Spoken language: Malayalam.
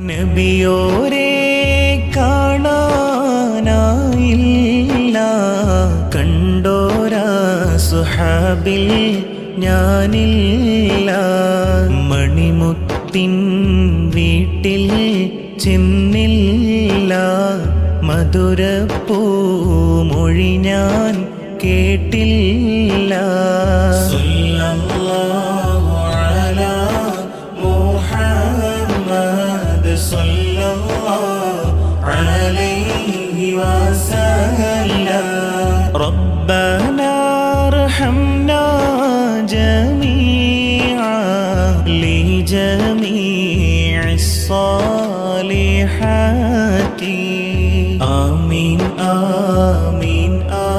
നബിയോരെ കാണാനായില്ല, കണ്ടോരാ സുഹാബിൽ ഞാനില്ല. മണിമുത്തിൻ വീട്ടിൽ ചെന്നില്ല, മധുരപ്പൂമൊഴി ഞാൻ കേട്ടില്ല. സല്ലല്ലാഹു അലാ മുഹമ്മദ് സല്ലല്ലാഹു അലൈഹി വസല്ലം. റബ്ബനാ അർഹംനാ ജമീഅ ലിജമീഇസ് സാലിഹാത്തി. ആമീൻ ആമീൻ ആമീൻ.